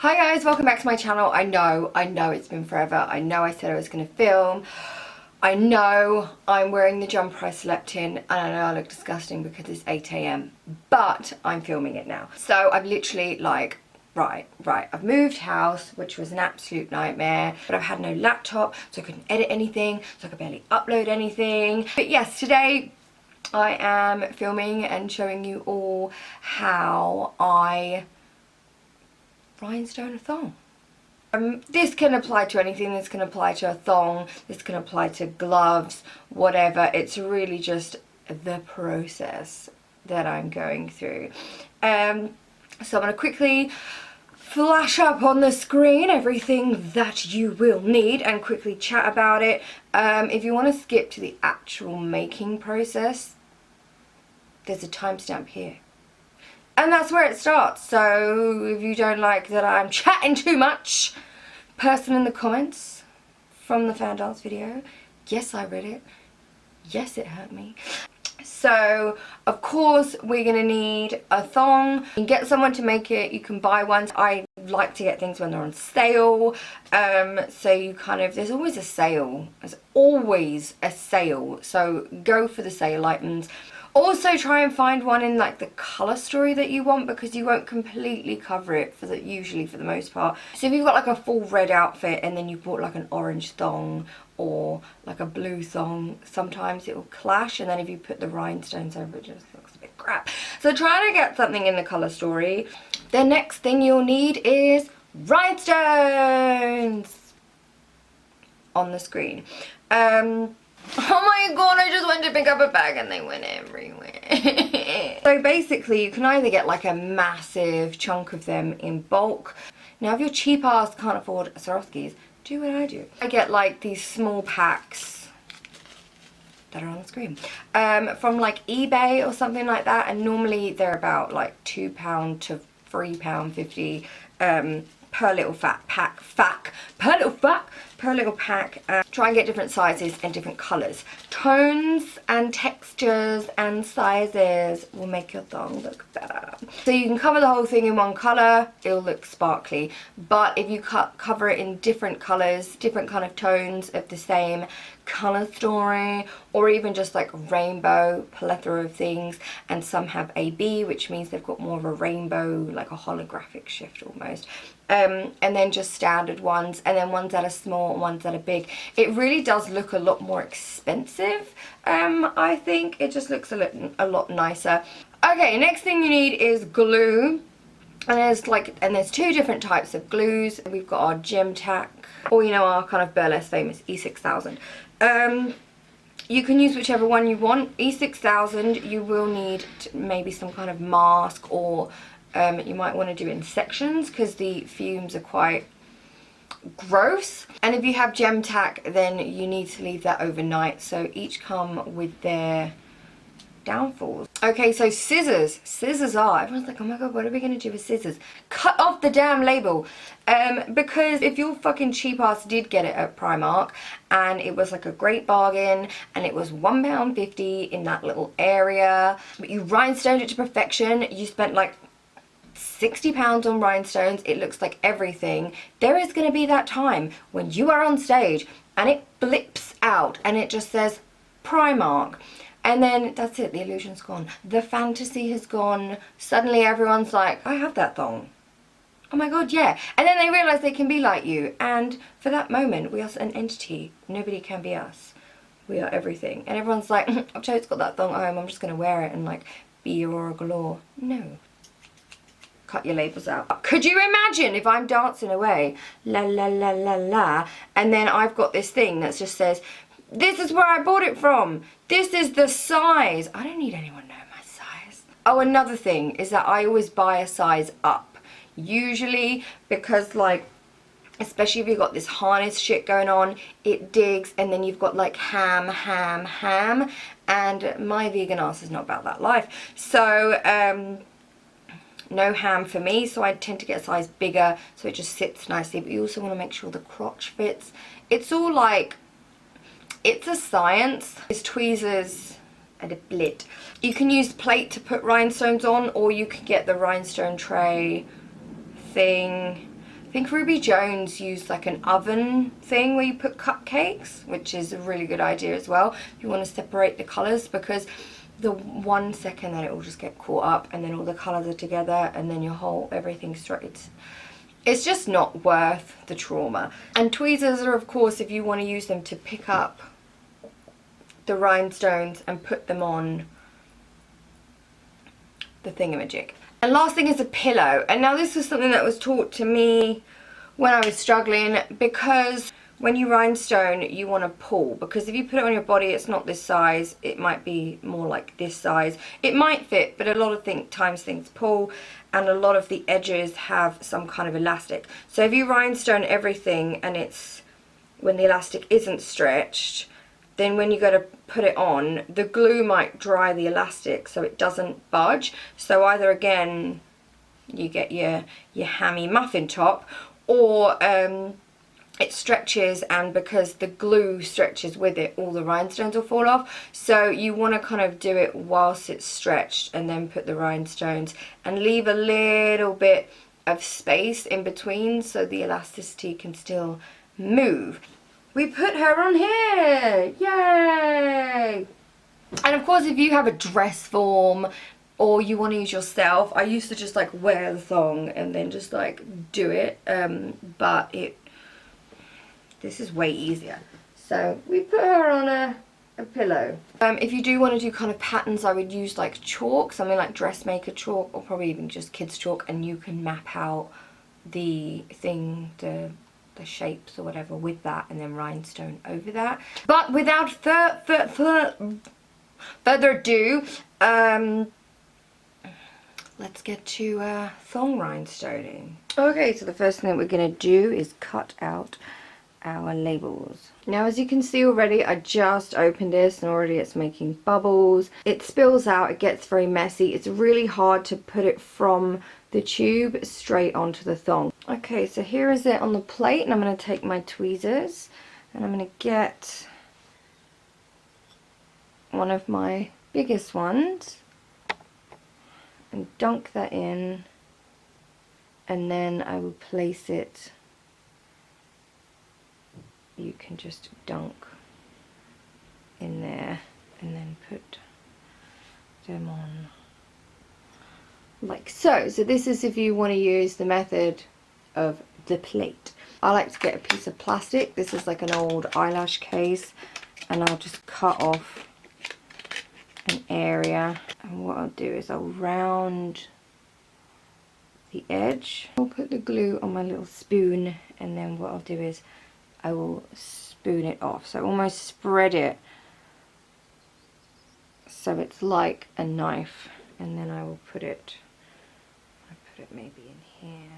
Hi guys, welcome back to my channel. I know it's been forever. I know I said I was going to film. I know I'm wearing the jumper I slept in, and I know I look disgusting because it's 8 AM, but I'm filming it now. So I've literally like, right, I've moved house, which was an absolute nightmare, but I've had no laptop, so I couldn't edit anything, so I could barely upload anything. But yes, today I am filming and showing you all how I rhinestone a thong. This can apply to anything. This can apply to a thong, this can apply to gloves, whatever. It's really just the process that I'm going through. So I'm going to quickly flash up on the screen everything that you will need and quickly chat about it. If you want to skip to the actual making process, there's a timestamp here. And that's where it starts. So if you don't like that I'm chatting too much, person in the comments from the fan dance video, yes, I read it. Yes, it hurt me. So of course we're gonna need a thong. You can get someone to make it, you can buy one. I like to get things when they're on sale. So you kind of, there's always a sale. There's always a sale. So go for the sale items. Also try and find one in like the colour story that you want, because you won't completely cover it for the, usually for the most part. So if you've got like a full red outfit and then you bought like an orange thong or like a blue thong, sometimes it will clash, and then if you put the rhinestones over it, just looks a bit crap. So try to get something in the colour story. The next thing you'll need is rhinestones on the screen. Oh my god, I just went to pick up a bag and they went everywhere. So basically you can either get like a massive chunk of them in bulk. Now if your cheap ass can't afford Swarovskis, do what I do. I get like these small packs that are on the screen from like eBay or something like that, and normally they're about like £2 to £3.50 per little pack. Try and get different sizes and different colours. Tones and textures and sizes will make your thong look better. So you can cover the whole thing in one colour, it'll look sparkly. But if you cover it in different colours, different kind of tones of the same colour story, or even just like rainbow, plethora of things, and some have AB, which means they've got more of a rainbow, like a holographic shift almost. And then just standard ones, and then ones that are small and ones that are big. It really does look a lot more expensive. I think it just looks a lot nicer. Okay, next thing you need is glue. And there's two different types of glues. We've got our gem tack, or you know, our kind of Burlesque famous E6000. You can use whichever one you want. E6000, you will need maybe some kind of mask, or you might want to do it in sections because the fumes are quite gross. And if you have gem tack, then you need to leave that overnight. So each come with their downfalls. Okay, so scissors. Scissors are, everyone's like, oh my god, what are we going to do with scissors? Cut off the damn label. Because if your fucking cheap ass did get it at Primark and it was like a great bargain and it was £1.50 in that little area, but you rhinestoned it to perfection, you spent like £60 on rhinestones, it looks like everything. There is going to be that time when you are on stage and it blips out and it just says Primark. And then that's it, the illusion's gone. The fantasy has gone. Suddenly everyone's like, I have that thong. Oh my god, yeah. And then they realise they can be like you. And for that moment, we are an entity. Nobody can be us. We are everything. And everyone's like, I've just got that thong at home, I'm just going to wear it and like be Aurora galore. No. Cut your labels out. Could you imagine if I'm dancing away, la la la la la, and then I've got this thing that just says, this is where I bought it from. This is the size. I don't need anyone to know my size. Oh, another thing is that I always buy a size up. Usually because like, especially if you've got this harness shit going on, it digs, and then you've got like ham, and my vegan ass is not about that life. So, no ham for me, so I tend to get a size bigger so it just sits nicely. But you also want to make sure the crotch fits. It's all like, it's a science. There's tweezers and a blit. You can use plate to put rhinestones on, or you can get the rhinestone tray thing. I think Ruby Jones used like an oven thing where you put cupcakes, which is a really good idea as well if you want to separate the colours, because the 1 second that it will just get caught up and then all the colours are together and then your whole everything's straight. It's just not worth the trauma. And tweezers are, of course, if you want to use them to pick up the rhinestones and put them on the thingamajig. And last thing is a pillow. And now this was something that was taught to me when I was struggling, because when you rhinestone you want to pull, because if you put it on your body it's not this size, it might be more like this size. It might fit, but a lot of times things pull, and a lot of the edges have some kind of elastic. So if you rhinestone everything and it's when the elastic isn't stretched, then when you go to put it on, the glue might dry the elastic so it doesn't budge. So either again, you get your hammy muffin top, or it stretches, and because the glue stretches with it, all the rhinestones will fall off. So you want to kind of do it whilst it's stretched and then put the rhinestones and leave a little bit of space in between so the elasticity can still move. We put her on here! Yay! And of course, if you have a dress form or you want to use yourself, I used to just like wear the thong and then just like do it, but this is way easier. So we put her on a pillow. If you do want to do kind of patterns, I would use like chalk, something like dressmaker chalk, or probably even just kids chalk, and you can map out the thing, the shapes or whatever with that, and then rhinestone over that. But without further ado, let's get to thong rhinestoning. Okay, so the first thing that we're going to do is cut out our labels. Now, as you can see already, I just opened this and already it's making bubbles. It spills out, it gets very messy. It's really hard to put it from the tube straight onto the thong. Okay, so here is it on the plate, and I'm going to take my tweezers and I'm going to get one of my biggest ones and dunk that in, and then I will place it. You can just dunk in there and then put them on like so. So this is if you want to use the method of the plate. I like to get a piece of plastic. This is like an old eyelash case, and I'll just cut off an area, and what I'll do is I'll round the edge. I'll put the glue on my little spoon, and then what I'll do is I will spoon it off. So almost spread it so it's like a knife, and then I will put it maybe in here.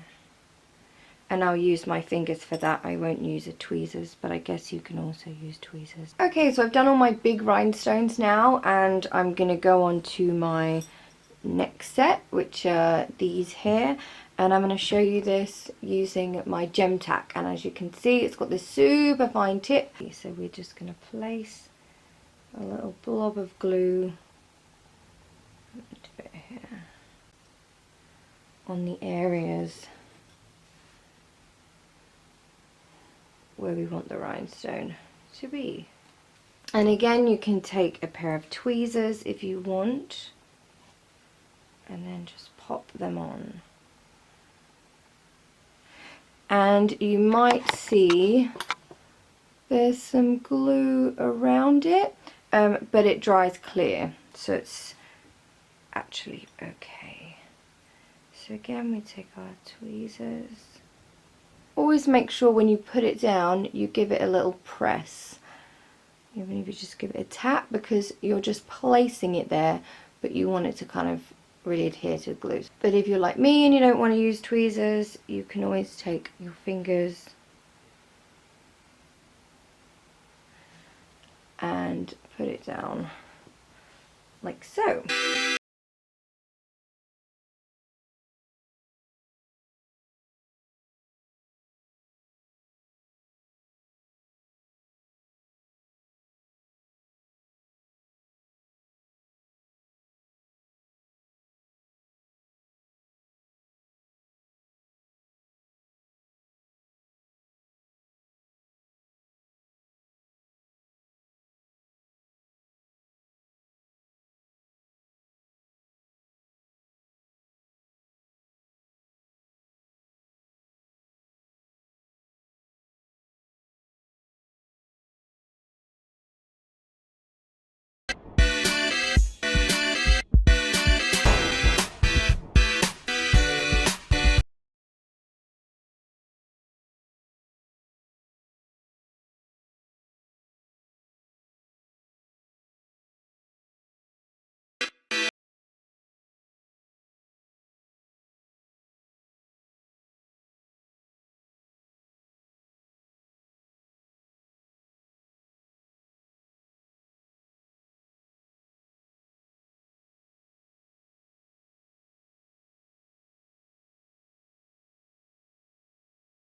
And I'll use my fingers for that. I won't use a tweezers, but I guess you can also use tweezers. Okay, so I've done all my big rhinestones now, and I'm going to go on to my next set, which are these here. And I'm going to show you this using my gem tack. And as you can see, it's got this super fine tip. So we're just going to place a little blob of glue here on the areas where we want the rhinestone to be. And again, you can take a pair of tweezers if you want, and then just pop them on. And you might see there's some glue around it, but it dries clear, so it's actually okay. So again, we take our tweezers. Always make sure when you put it down, you give it a little press. Even if you just give it a tap, because you're just placing it there, but you want it to kind of really adhere to the glue. But if you're like me and you don't want to use tweezers, you can always take your fingers and put it down like so.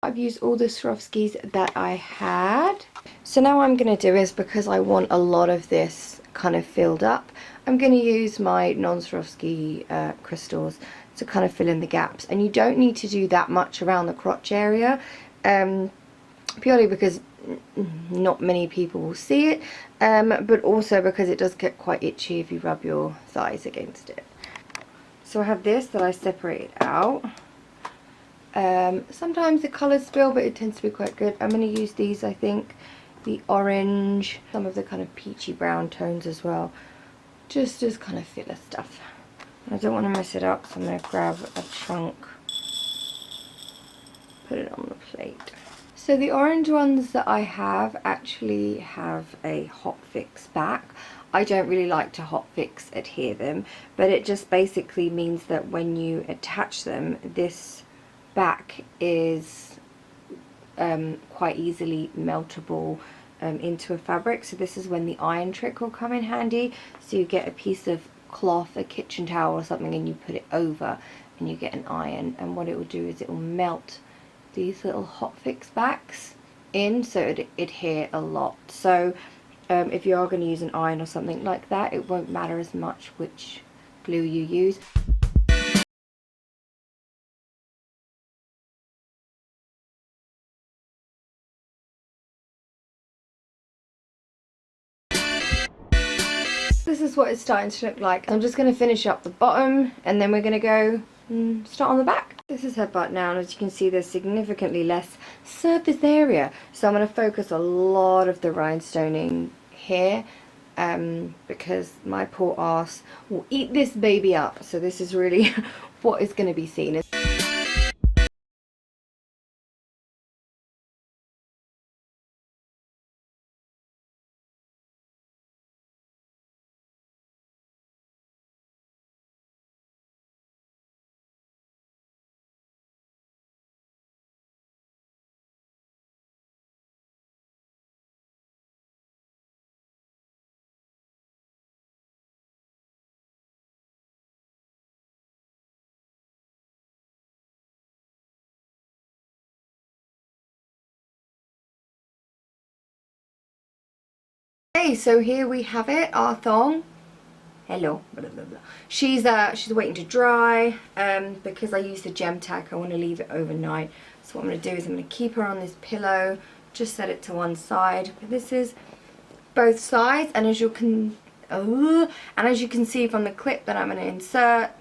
I've used all the Swarovskis that I had. So now what I'm going to do is, because I want a lot of this kind of filled up, I'm going to use my non-Swarovski crystals to kind of fill in the gaps. And you don't need to do that much around the crotch area, purely because not many people will see it, but also because it does get quite itchy if you rub your thighs against it. So I have this that I separated out. Sometimes the colours spill, but it tends to be quite good. I'm going to use these, I think, the orange, some of the kind of peachy brown tones as well, just as kind of filler stuff. I don't want to mess it up, so I'm going to grab a chunk, put it on the plate. So the orange ones that I have actually have a hot fix back. I don't really like to hot fix adhere them, but it just basically means that when you attach them, this back is quite easily meltable into a fabric. So this is when the iron trick will come in handy. So you get a piece of cloth, a kitchen towel or something, and you put it over and you get an iron, and what it will do is it will melt these little hot fix backs in, so it adhere a lot. So if you are going to use an iron or something like that, it won't matter as much which glue you use. This is what it's starting to look like. I'm just going to finish up the bottom, and then we're going to go and start on the back. This is her butt now, and as you can see, there's significantly less surface area. So I'm going to focus a lot of the rhinestoning here, because my poor ass will eat this baby up. So this is really what is going to be seen. Okay, so here we have it, our thong. Hello, blah, blah, blah. She's waiting to dry, because I use the gem tack. I want to leave it overnight. So what I'm going to do is I'm going to keep her on this pillow, just set it to one side. But this is both sides, and as you can see from the clip that I'm going to insert,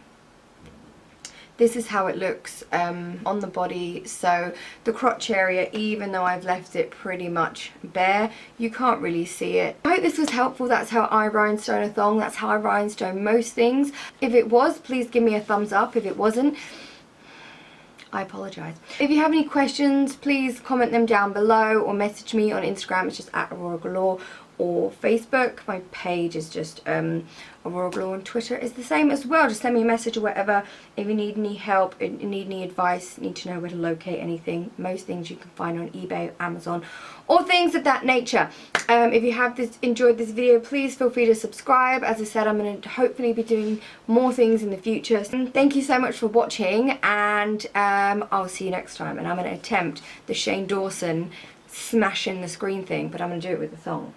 this is how it looks on the body. So the crotch area, even though I've left it pretty much bare, you can't really see it. I hope this was helpful. That's how I rhinestone a thong. That's how I rhinestone most things. If it was, please give me a thumbs up. If it wasn't, I apologise. If you have any questions, please comment them down below or message me on Instagram. It's just at Aurora Galore, or Facebook. My page is just Aurora Galore, and Twitter is the same as well. Just send me a message or whatever if you need any help, need any advice, need to know where to locate anything. Most things you can find on eBay, Amazon, or things of that nature. If you have enjoyed this video, please feel free to subscribe. As I said, I'm going to hopefully be doing more things in the future. So thank you so much for watching, and I'll see you next time. And I'm going to attempt the Shane Dawson smashing the screen thing, but I'm going to do it with the thong.